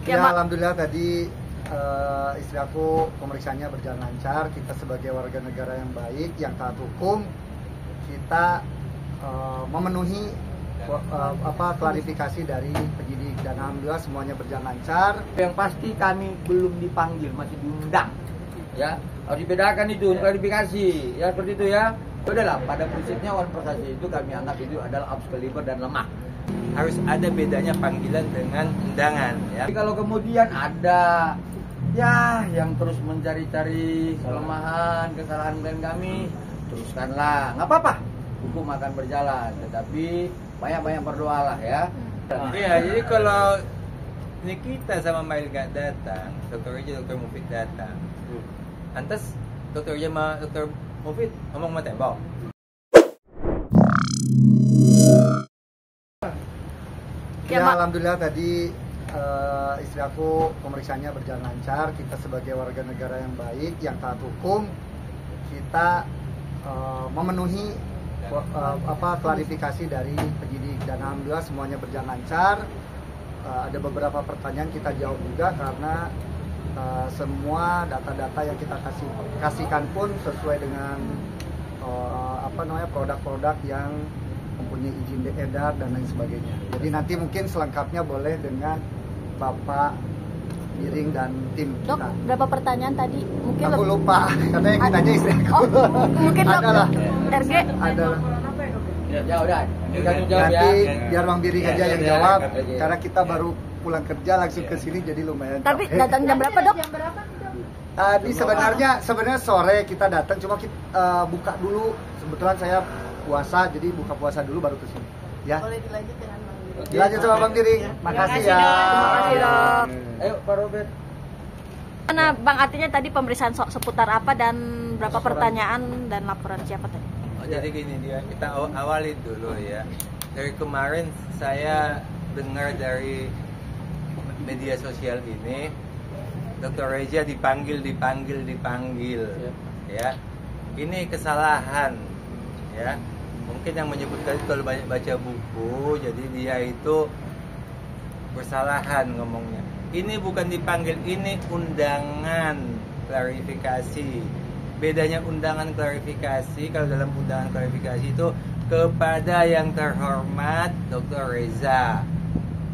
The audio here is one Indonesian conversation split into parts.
Ya, alhamdulillah tadi istri aku pemeriksaannya berjalan lancar. Kita sebagai warga negara yang baik, yang taat hukum, kita memenuhi klarifikasi dari penyidik dan alhamdulillah semuanya berjalan lancar. Yang pasti kami belum dipanggil, masih diundang. Ya, harus dibedakan itu klarifikasi. Ya seperti itu ya. Udahlah, pada prinsipnya one persasi itu kami anggap itu adalah Excalibur dan lemah. Harus ada bedanya panggilan dengan undangan ya. Tapi kalau kemudian ada ya yang terus mencari-cari kelemahan, kesalahan klien kami, teruskanlah, nggak apa-apa. Hukum akan berjalan, tetapi banyak-banyak berdoalah ya. Iya, jadi kalau Nikita sama Mail gak datang, Dr. Reja, Dr. Mufid datang. Lantas Dr. Reja sama Dr. Mufid ngomong sama tembok. Ya, alhamdulillah tadi istri aku pemeriksaannya berjalan lancar. Kita sebagai warga negara yang baik, yang taat hukum, kita memenuhi klarifikasi dari penyidik dan alhamdulillah semuanya berjalan lancar. Ada beberapa pertanyaan kita jawab juga karena semua data-data yang kita kasihkan pun sesuai dengan produk-produk yang mempunyai izin edar dan lain sebagainya. Jadi nanti mungkin selengkapnya boleh dengan Bapak Giring dan tim kita. Dok, berapa pertanyaan tadi? Mungkin aku lupa, karena yang ditanya istri aku. Mungkin adalah RG adalah. Ya udah, Nanti biar Bang Giring aja yang jawab, karena kita baru pulang kerja langsung ke sini jadi lumayan. Tapi datang jam berapa, Dok? Tadi sebenarnya sore kita datang, cuma kita buka dulu. Kebetulan saya puasa, jadi buka puasa dulu baru ke sini. Ya. Boleh dilanjut dengan Bang Giring. Dilanjut sama Bang Giring. Makasih ya. Terima kasih, Dok. Ayo Pak Robert. Mana Bang, artinya tadi pemeriksaan seputar apa dan berapa pertanyaan dan laporan siapa tadi? Jadi gini dia, kita awali dulu ya. Dari kemarin saya dengar dari media sosial ini, Dr. Reja dipanggil, ya. Ini kesalahan, ya. Mungkin yang menyebutkan itu kalau banyak baca buku, jadi dia itu bersalahan ngomongnya. Ini bukan dipanggil, ini undangan klarifikasi. Bedanya undangan klarifikasi, kalau dalam undangan klarifikasi itu kepada yang terhormat Dr. Reza.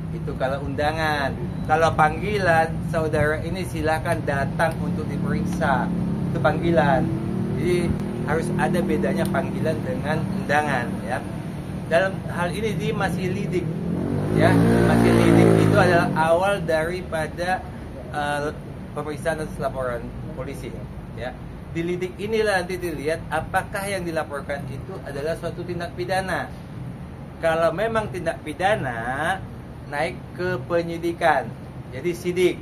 Itu kalau undangan. Kalau panggilan, saudara ini silakan datang untuk diperiksa. Itu panggilan. Jadi harus ada bedanya panggilan dengan undangan ya. Dalam hal ini dia masih lidik. Ya, masih lidik itu adalah awal daripada pemeriksaan atas laporan polisi ya. Di lidik inilah nanti dilihat apakah yang dilaporkan itu adalah suatu tindak pidana. Kalau memang tindak pidana, naik ke penyidikan. Jadi sidik.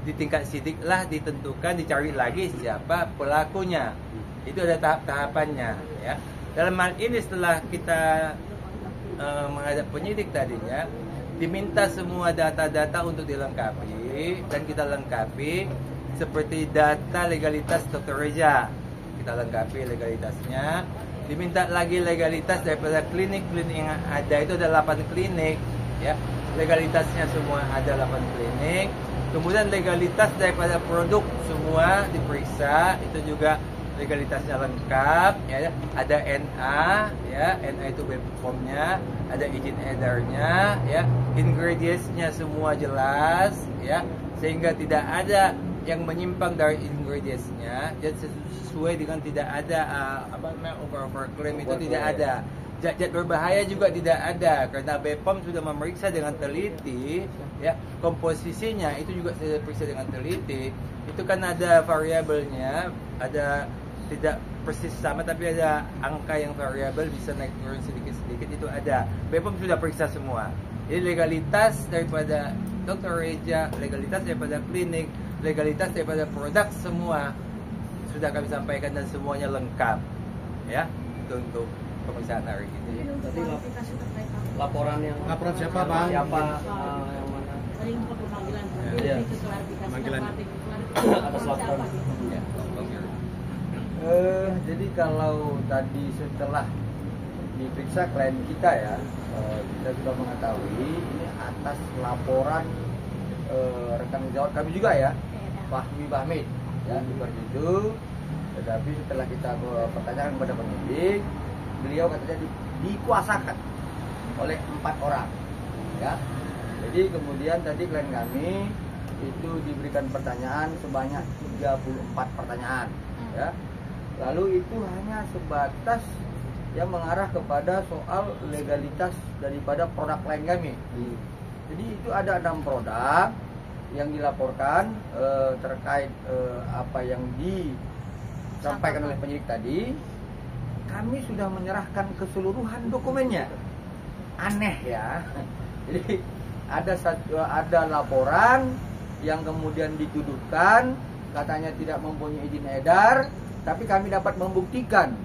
Di tingkat sidik lah ditentukan, dicari lagi siapa pelakunya. Itu ada tahap-tahapannya ya. Dalam hal ini setelah kita menghadap penyidik tadinya, diminta semua data-data untuk dilengkapi dan kita lengkapi. Seperti data legalitas Dr. Reja, kita lengkapi legalitasnya. Diminta lagi legalitas daripada klinik-klinik yang ada, itu ada 8 klinik ya. Legalitasnya semua ada 8 klinik. Kemudian legalitas daripada produk semua diperiksa, itu juga legalitasnya lengkap ya. Ada NA ya, NA itu BPOM-nya, ada izin edarnya ya. Ingredients-nya semua jelas ya, sehingga tidak ada yang menyimpang dari ingredients-nya, dan sesuai dengan tidak ada over claim itu tidak ada. Zat-zat berbahaya juga tidak ada karena BPOM sudah memeriksa dengan teliti ya, komposisinya itu juga sudah diperiksa dengan teliti. Itu kan ada variabelnya, ada tidak persis sama tapi ada angka yang variabel, bisa naik turun sedikit-sedikit, itu ada. BPOM sudah periksa semua. Jadi legalitas daripada Dr. Reja, legalitas daripada klinik, legalitas daripada produk semua sudah kami sampaikan dan semuanya lengkap ya. Itu untuk pemeriksaan hari ini. Tadi Laporan siapa Bang? Siapa yang mana? Tadi info pemanggilan. Iya. Lebih ke klarifikasi Pemanggilan. atas laporan. Ya. Jadi kalau tadi setelah diperiksa klien kita ya, kita sudah mengetahui ini atas laporan rekan sejawat kami juga ya, Fahmi Bahmid ya seperti itu. Tetapi setelah kita pertanyakan kepada penyidik, beliau katanya dikuasakan oleh 4 orang ya. Jadi kemudian tadi klien kami itu diberikan pertanyaan sebanyak 34 pertanyaan ya. Lalu itu hanya sebatas yang mengarah kepada soal legalitas daripada produk klien kami. Jadi itu ada 6 produk yang dilaporkan terkait apa yang disampaikan oleh penyidik tadi. Kami sudah menyerahkan keseluruhan dokumennya. Aneh ya. Jadi ada laporan yang kemudian dituduhkan katanya tidak mempunyai izin edar, tapi kami dapat membuktikan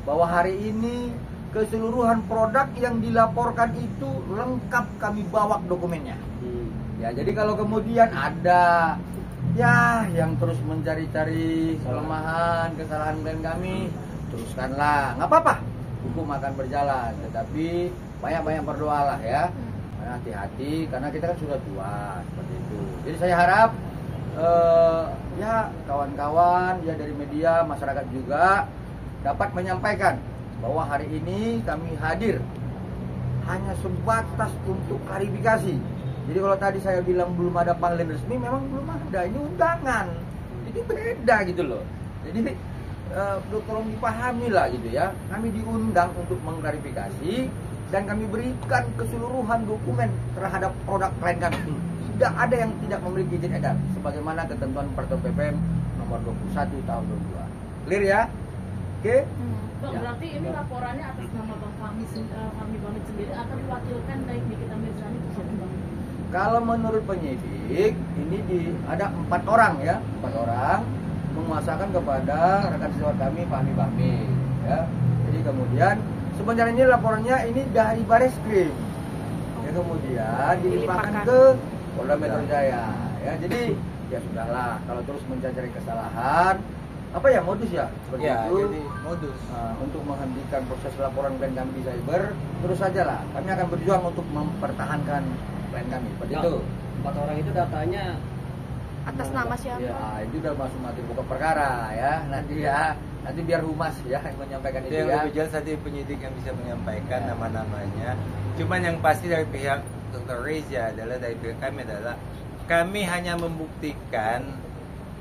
bahwa hari ini keseluruhan produk yang dilaporkan itu lengkap kami bawa dokumennya. Ya, jadi kalau kemudian ada ya yang terus mencari-cari kelemahan, kesalahan klien kami, teruskanlah, nggak apa-apa. Hukum akan berjalan, tetapi banyak-banyak berdoalah ya. Hati-hati karena kita kan sudah tua seperti itu. Jadi saya harap ya kawan-kawan ya dari media, masyarakat juga dapat menyampaikan bahwa hari ini kami hadir hanya sebatas untuk klarifikasi. Jadi kalau tadi saya bilang belum ada panggilan resmi, memang belum ada. Ini undangan, jadi beda gitu loh. Jadi tolong dipahami lah gitu ya. Kami diundang untuk mengklarifikasi dan kami berikan keseluruhan dokumen terhadap produk klien kami. Tidak ada yang tidak memiliki izin edar sebagaimana ketentuan Peraturan PPM nomor 21 tahun 22. Clear ya? Oke? Bang, Ya. berarti ini laporannya atas nama Bang Fahmi Bahmid sendiri atau diwakilkan dari Nikita Mirzani itu siapa Bang? Kalau menurut penyidik ini ada 4 orang ya, 4 orang menguasakan kepada rekan sejawat kami Fahmi Bahmid ya. Jadi kemudian sebenarnya ini laporannya ini dari Bareskrim. Ya kemudian dilimpahkan ke Polda Metro Jaya ya. Jadi ya sudahlah kalau terus mencari kesalahan apa ya modus ya seperti Ya, itu. jadi modus. Untuk menghentikan proses laporan klien kami di cyber, terus saja lah kami akan berjuang untuk mempertahankan klien kami seperti itu. 4 orang itu datanya Atas nama siapa? Ya itu udah masuk materi pokok perkara ya nanti biar humas ya yang menyampaikan Itu itu yang ya. lebih jelas tadi penyidik yang bisa menyampaikan Ya. nama-namanya. Cuman yang pasti dari pihak Dr. Reza adalah dari pihak kami adalah kami hanya membuktikan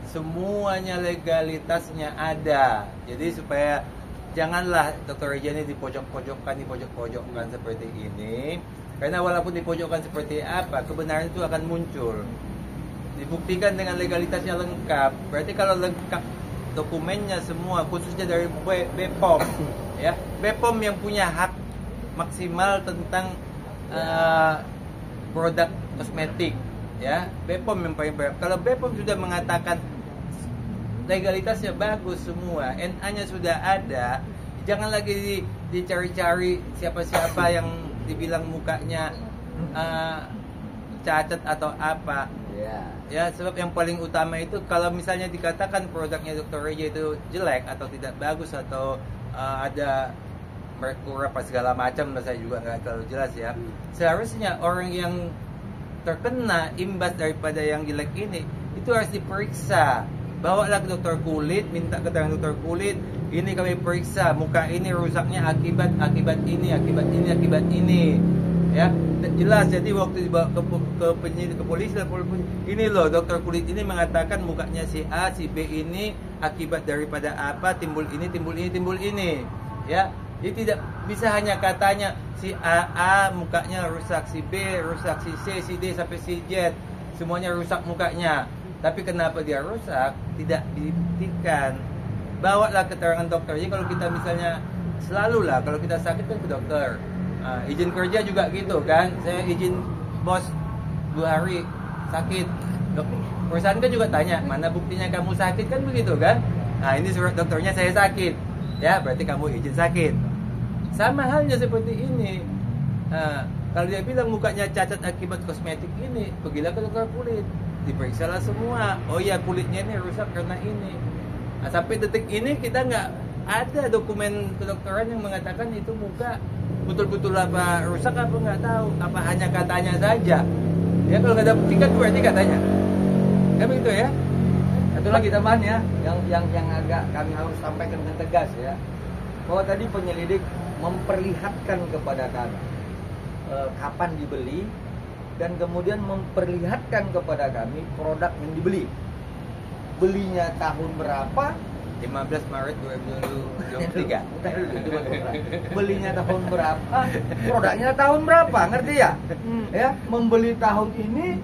semuanya legalitasnya ada. Jadi supaya janganlah Dr. Reza ini dipojok-pojokkan seperti ini. Karena walaupun dipojokkan seperti apa, kebenaran itu akan muncul. Dibuktikan dengan legalitasnya lengkap. Berarti kalau lengkap dokumennya semua, khususnya dari BPOM, ya BPOM yang punya hak maksimal tentang produk kosmetik, ya BPOM yang paling berat. Kalau BPOM sudah mengatakan legalitasnya bagus semua, NA-nya sudah ada, jangan lagi dicari-cari siapa-siapa yang dibilang mukanya cacat atau apa. Ya, sebab yang paling utama itu kalau misalnya dikatakan produknya Dr. Reza itu jelek atau tidak bagus atau ada merkura apa segala macam, saya juga nggak terlalu jelas ya. Seharusnya orang yang terkena imbas daripada yang jelek ini itu harus diperiksa. Bawalah ke dokter kulit, minta keterangan dokter kulit. Ini kami periksa, muka ini rusaknya akibat ini. Ya, jelas. Jadi waktu dibawa ke penyidik, ke polisi, ini loh dokter kulit ini mengatakan mukanya si A, si B ini akibat daripada apa, timbul ini. Ya, jadi tidak bisa hanya katanya si A mukanya rusak, si B rusak, si C, si D sampai si Z semuanya rusak mukanya. Tapi kenapa dia rusak tidak dibuktikan. Bawalah keterangan dokter. Jadi kalau kita misalnya selalu lah kalau kita sakit kan ke dokter. Izin kerja juga gitu kan. Saya izin bos 2 hari sakit. Perusahaan kan juga tanya, mana buktinya kamu sakit, kan begitu kan? Nah, ini surat dokternya saya sakit. Ya, berarti kamu izin sakit. Sama halnya seperti ini. Kalau dia bilang mukanya cacat akibat kosmetik ini, pergilah ke dokter kulit. Diperiksalah semua. Oh ya, kulitnya ini rusak karena ini. Nah, sampai detik ini kita nggak ada dokumen kedokteran yang mengatakan itu muka betul-betul apa rusak apa nggak tahu. Apa hanya katanya saja. Ya kalau nggak ada bukti kan berarti katanya. Kan begitu ya? Satu lagi teman ya, yang agak kami harus sampaikan dengan tegas ya, bahwa tadi penyelidik memperlihatkan kepada kami kapan dibeli dan kemudian memperlihatkan kepada kami produk yang dibeli. Belinya tahun berapa? 15 Maret 2023. Belinya tahun berapa? Produknya tahun berapa? Ngerti ya? Ya, membeli tahun ini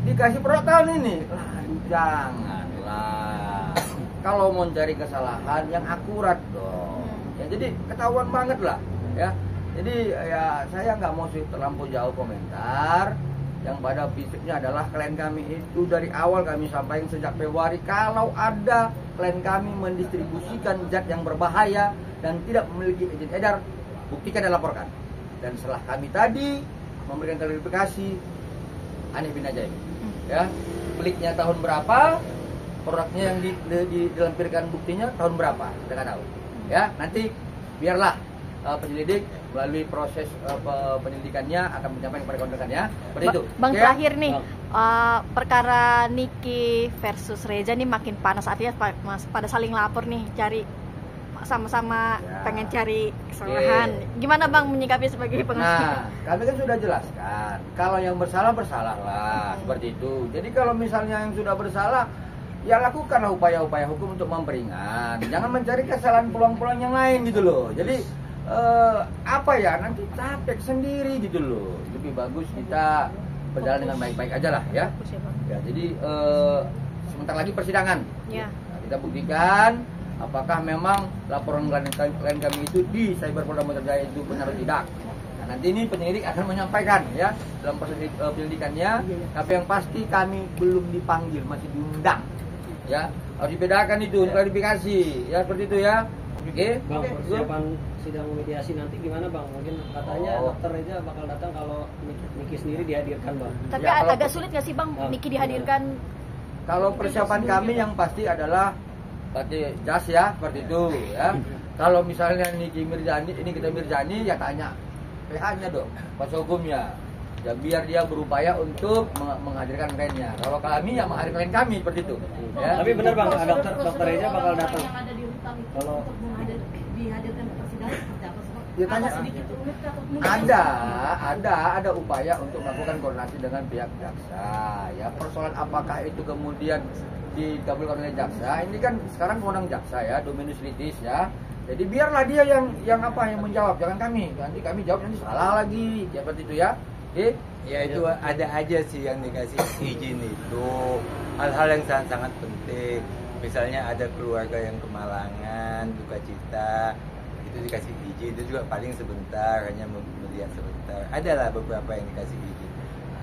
dikasih produk tahun ini. Aduh, janganlah. Kalau mau cari kesalahan yang akurat dong. Ya, jadi ketahuan banget lah, ya. Jadi ya saya nggak mau terlampau jauh komentar. Yang pada prinsipnya adalah klien kami itu dari awal kami sampaikan sejak Februari, kalau ada klien kami mendistribusikan zat yang berbahaya dan tidak memiliki izin edar, buktikan dan laporkan. Dan setelah kami tadi memberikan klarifikasi, aneh bin ajaib, ya, belinya tahun berapa, produknya yang dilampirkan buktinya tahun berapa, kita nggak tahu. Ya, nanti biarlah penyelidik melalui proses penyelidikannya akan menyampaikan kepada kawan-kawannya. Seperti itu. Bang, Oke? terakhir nih, perkara Niki versus Reza nih makin panas, artinya pada saling lapor nih, cari sama-sama Ya. pengen cari kesalahan. Gimana Bang menyikapi sebagai pengacara? Nah, kami kan sudah jelaskan, kalau yang bersalah bersalahlah, seperti itu. Jadi kalau misalnya yang sudah bersalah, ya lakukanlah upaya-upaya hukum untuk memperingan. Jangan mencari kesalahan pulang-pulang yang lain gitu loh. Jadi apa ya, nanti capek sendiri gitu loh. Lebih bagus kita berjalan dengan baik-baik aja lah ya. Ya, jadi sebentar lagi persidangan. Ya. Nah, kita buktikan apakah memang laporan klien kami itu di Cyberpolda Metro Jaya itu benar atau tidak. Nah, nanti ini penyelidik akan menyampaikan ya dalam proses penyelidikannya. Tapi yang pasti kami belum dipanggil, masih diundang. Ya, harus dibedakan itu, klarifikasi ya, seperti itu ya. Oke. Bang, persiapan sidang mediasi nanti gimana Bang? Mungkin katanya dokter Reza bakal datang kalau Niki sendiri dihadirkan Bang. Tapi Ya, kalau- agak sulit nggak sih Bang Niki dihadirkan? Kalau persiapan kami yang pasti adalah berarti jas ya, seperti itu ya. Kalau misalnya Niki Mirzani, ini kita Mirzani, ya tanya PH-nya dong, kuasa hukumnya. Ya biar dia berupaya untuk menghadirkan kliennya. Kalau kami ya menghadirkan klien kami seperti itu. Ya. Tapi benar Bang, dokter Reza bakal datang. Yang ada di rutan itu Kalau- untuk dihadirkan ke persidangan seperti apa sih Pak? Dia tanya, Apa sedikit rumit atau mungkin ada upaya untuk melakukan koordinasi dengan pihak jaksa. Ya, persoalan apakah itu kemudian dikabulkan oleh jaksa, ini kan sekarang wewenang jaksa ya, dominus litis ya. Jadi biarlah dia yang menjawab, jangan kami. Nanti kami jawab nanti salah lagi, ya seperti itu ya. Oke? Ya itu ada aja sih yang dikasih izin itu hal-hal yang sangat-sangat penting. Misalnya ada keluarga yang kemalangan, duka cita, itu dikasih izin, itu juga paling sebentar, hanya melihat sebentar. Adalah beberapa yang dikasih izin.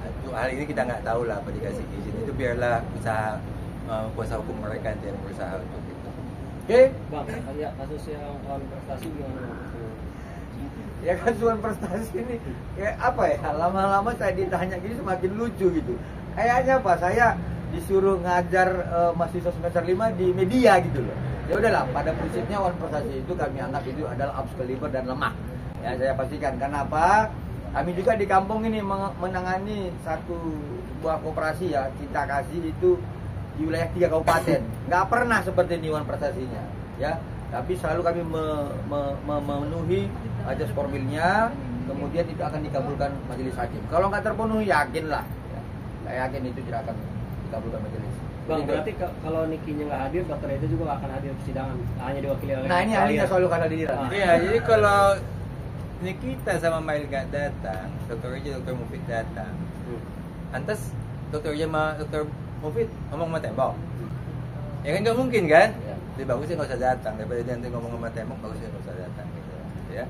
Nah, untuk hal ini kita nggak tahu lah apa dikasih izin. Itu biarlah usaha kuasa hukum mereka yang berusaha untuk itu. Oke? Bang, ya kasus yang on prestasi gimana Bang? Ya kan suan prestasi ini kayak apa ya, lama-lama saya ditanya gini semakin lucu gitu. Kayaknya apa, saya disuruh ngajar mahasiswa semester 5 di media gitu loh. Ya udahlah, pada prinsipnya wan prestasi itu kami anggap itu adalah obscaliber dan lemah. Ya saya pastikan, karena apa? Kami juga di kampung ini menangani sebuah koperasi ya, Cinta Kasih itu di wilayah 3 kabupaten. Nggak pernah seperti ini wan prestasinya ya. Tapi selalu kami memenuhi ajas formilnya, kemudian itu akan dikabulkan majelis hakim. Kalau nggak terpenuhi, yakinlah, ya, saya yakin itu tidak akan dikabulkan majelis. Bang, Gitu. berarti kalau Nikinya nggak hadir, dokter Reza juga nggak akan hadir persidangan, hanya diwakili oleh Nah ini ahlinya selalu karena diri. Iya, jadi kalau Nikita sama Mail nggak datang, Dokter Reza, Dokter Mufid datang. Lantas Dokter Reza sama Dokter Mufid ngomong sama tembok. Ya kan nggak mungkin kan? Ya. Jadi bagusnya nggak usah datang, daripada dia nanti ngomong sama tembok, bagusnya nggak usah datang gitu ya.